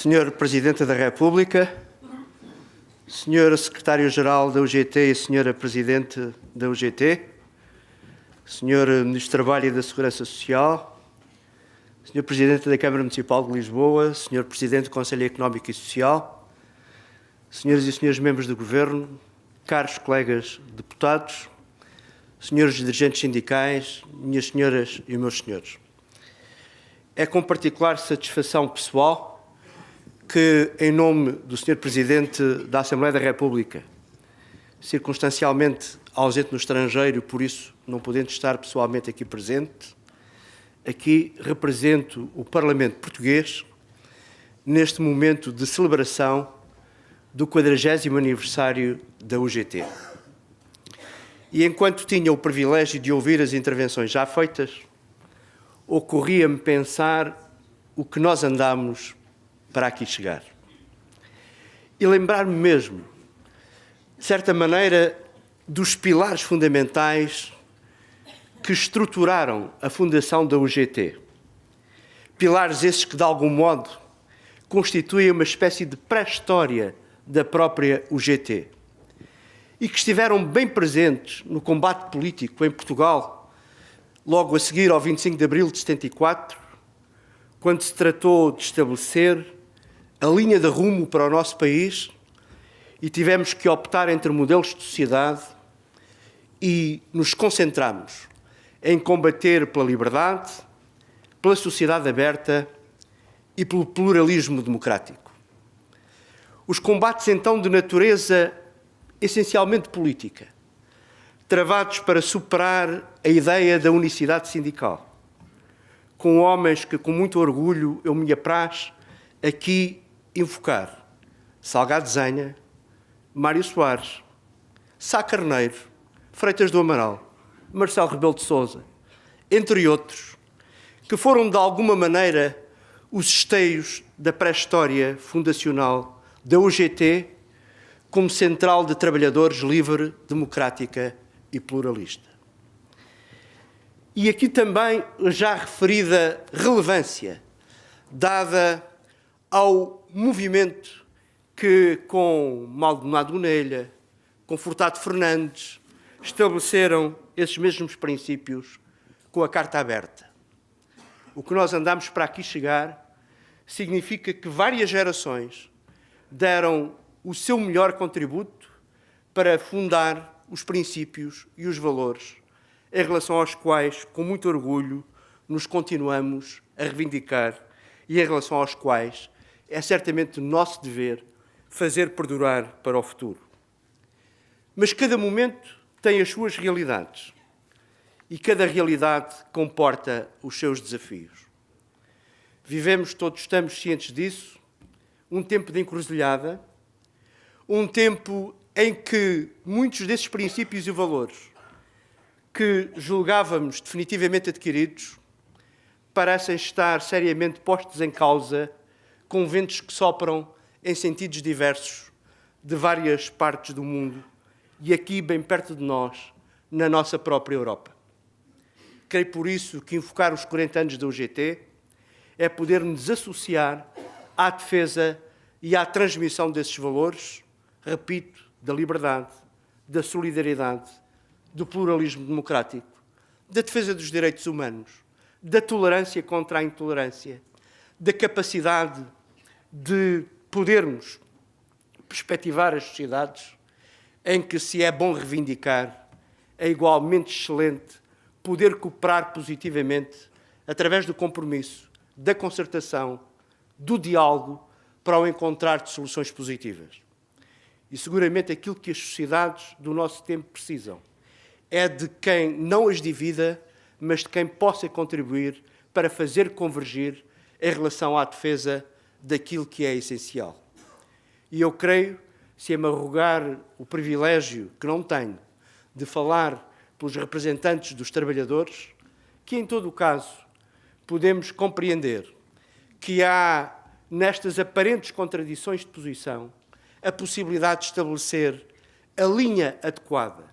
Senhor Presidente da República, Senhor Secretário-Geral da UGT e Senhora Presidente da UGT, Senhor Ministro do Trabalho e da Segurança Social, Senhor Presidente da Câmara Municipal de Lisboa, Senhor Presidente do Conselho Económico e Social, Senhoras e Senhores Membros do Governo, caros colegas deputados, Senhores dirigentes sindicais, minhas senhoras e meus senhores. É com particular satisfação pessoal que, em nome do Sr. Presidente da Assembleia da República, circunstancialmente ausente no estrangeiro, por isso não podendo estar pessoalmente aqui presente, aqui represento o Parlamento português neste momento de celebração do 40º aniversário da UGT. E enquanto tinha o privilégio de ouvir as intervenções já feitas, ocorria-me pensar o que nós andámos para aqui chegar. E lembrar-me mesmo, de certa maneira, dos pilares fundamentais que estruturaram a fundação da UGT. Pilares esses que, de algum modo, constituem uma espécie de pré-história da própria UGT e que estiveram bem presentes no combate político em Portugal, logo a seguir ao 25 de abril de 74, quando se tratou de estabelecer a linha de rumo para o nosso país e tivemos que optar entre modelos de sociedade e nos concentramos em combater pela liberdade, pela sociedade aberta e pelo pluralismo democrático. Os combates, então, de natureza essencialmente política, travados para superar a ideia da unicidade sindical, com homens que, com muito orgulho, eu me apraz aqui invocar: Salgado Zenha, Mário Soares, Sá Carneiro, Freitas do Amaral, Marcelo Rebelo de Sousa, entre outros, que foram, de alguma maneira, os esteios da pré-história fundacional da UGT como central de trabalhadores livre, democrática e pluralista. E aqui também já referida relevância dada ao movimento que, com Maldonado Gonelha, com Furtado Fernandes, estabeleceram esses mesmos princípios com a Carta Aberta. O que nós andamos para aqui chegar significa que várias gerações deram o seu melhor contributo para fundar os princípios e os valores em relação aos quais, com muito orgulho, nos continuamos a reivindicar e em relação aos quais é certamente nosso dever fazer perdurar para o futuro. Mas cada momento tem as suas realidades e cada realidade comporta os seus desafios. Vivemos, todos estamos cientes disso, um tempo de encruzilhada, um tempo em que muitos desses princípios e valores que julgávamos definitivamente adquiridos parecem estar seriamente postos em causa com ventos que sopram em sentidos diversos de várias partes do mundo e aqui bem perto de nós, na nossa própria Europa. Creio por isso que invocar os 40 anos da UGT é poder nos associar à defesa e à transmissão desses valores, repito, da liberdade, da solidariedade, do pluralismo democrático, da defesa dos direitos humanos, da tolerância contra a intolerância, da capacidade de podermos perspectivar as sociedades em que, se é bom reivindicar, é igualmente excelente poder cooperar positivamente através do compromisso, da concertação, do diálogo para o encontrar de soluções positivas. E seguramente aquilo que as sociedades do nosso tempo precisam é de quem não as divida, mas de quem possa contribuir para fazer convergir em relação à defesa daquilo que é essencial. E eu creio, se me arrogar o privilégio que não tenho de falar pelos representantes dos trabalhadores, que em todo o caso podemos compreender que há nestas aparentes contradições de posição a possibilidade de estabelecer a linha adequada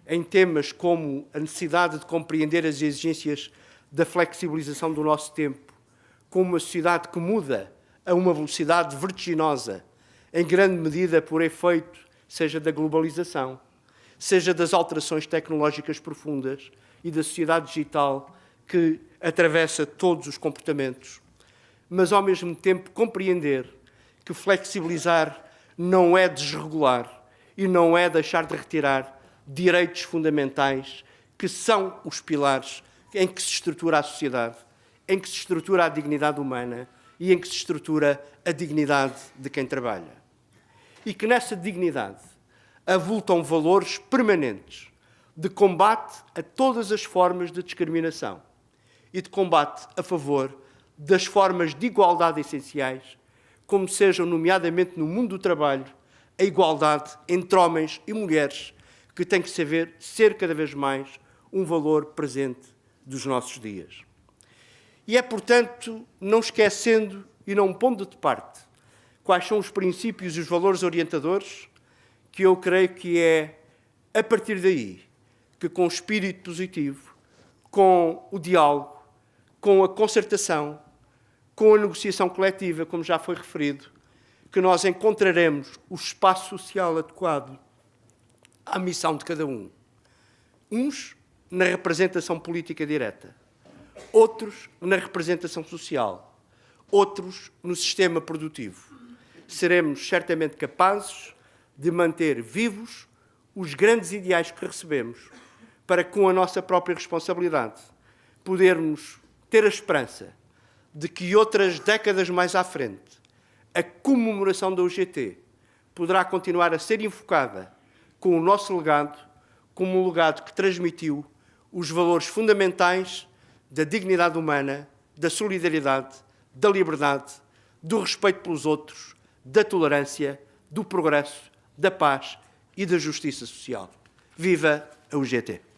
em temas como a necessidade de compreender as exigências da flexibilização do nosso tempo, como uma sociedade que muda a uma velocidade vertiginosa, em grande medida por efeito, seja da globalização, seja das alterações tecnológicas profundas e da sociedade digital que atravessa todos os comportamentos, mas ao mesmo tempo compreender que flexibilizar não é desregular e não é deixar de retirar direitos fundamentais que são os pilares em que se estrutura a sociedade, em que se estrutura a dignidade humana e em que se estrutura a dignidade de quem trabalha. E que nessa dignidade avultam valores permanentes de combate a todas as formas de discriminação e de combate a favor das formas de igualdade essenciais, como sejam, nomeadamente no mundo do trabalho, a igualdade entre homens e mulheres, que tem que ser cada vez mais um valor presente dos nossos dias. E é, portanto, não esquecendo e não pondo de parte quais são os princípios e os valores orientadores, que eu creio que é a partir daí que, com o espírito positivo, com o diálogo, com a concertação, com a negociação coletiva, como já foi referido, que nós encontraremos o espaço social adequado à missão de cada um. Uns na representação política direta, outros na representação social, outros no sistema produtivo. Seremos certamente capazes de manter vivos os grandes ideais que recebemos, para, com a nossa própria responsabilidade, podermos ter a esperança de que outras décadas mais à frente a comemoração da UGT poderá continuar a ser invocada com o nosso legado, como um legado que transmitiu os valores fundamentais da dignidade humana, da solidariedade, da liberdade, do respeito pelos outros, da tolerância, do progresso, da paz e da justiça social. Viva a UGT!